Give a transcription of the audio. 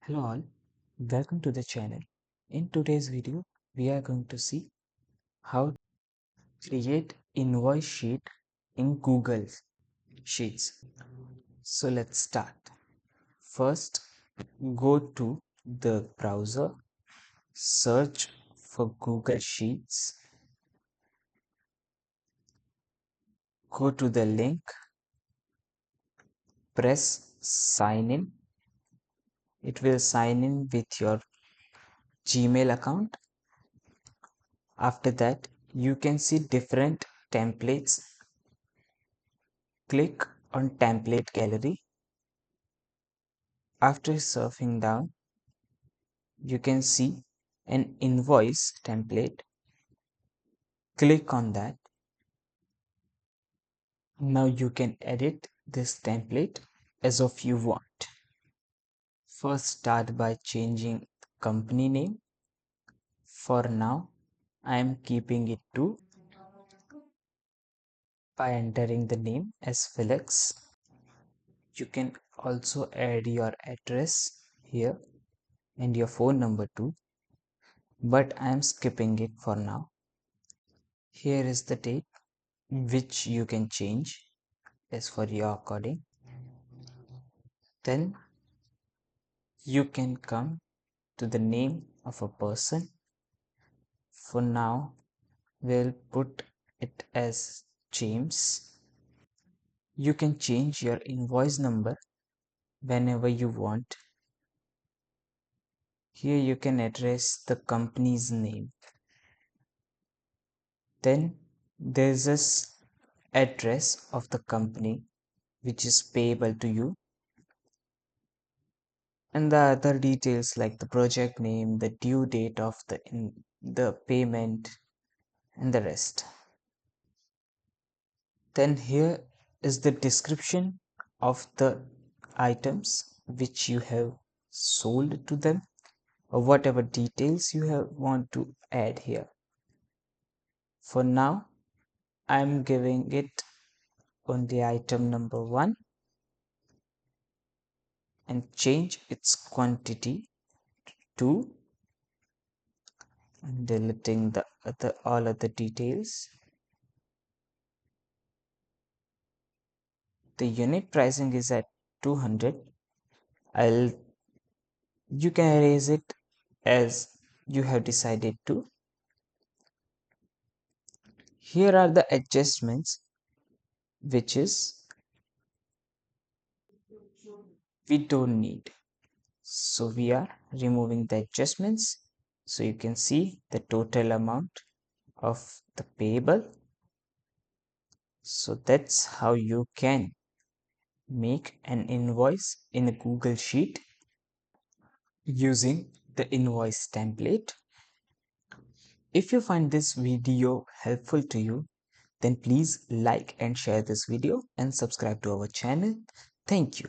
Hello all, welcome to the channel. In today's video, we are going to see how to create invoice sheet in Google Sheets. So let's start. First, go to the browser, search for Google Sheets, go to the link, press sign in. It will sign in with your Gmail account. After that, you can see different templates. Click on template gallery. After surfing down, you can see an invoice template. Click on that. Now you can edit this template as of you want. First, start by changing the company name. For now, I am keeping it to by entering the name as Felix. You can also add your address here and your phone number too, but I am skipping it for now. Here is the date which you can change as for your according. Then you can come to the name of a person. For now, we'll put it as James. You can change your invoice number whenever you want. Here you can address the company's name. Then there's this address of the company which is payable to you, and the other details like the project name, the due date of the payment, and the rest. Then here is the description of the items which you have sold to them, or whatever details you have want to add here. For now, I'm giving it on the item number 1 and change its quantity to, and deleting the all other details. The unit pricing is at 200. You can erase it as you have decided to. Here are the adjustments which is we don't need. So we are removing the adjustments. So you can see the total amount of the payable. So that's how you can make an invoice in a Google Sheet using the invoice template. If you find this video helpful to you, then please like and share this video and subscribe to our channel. Thank you.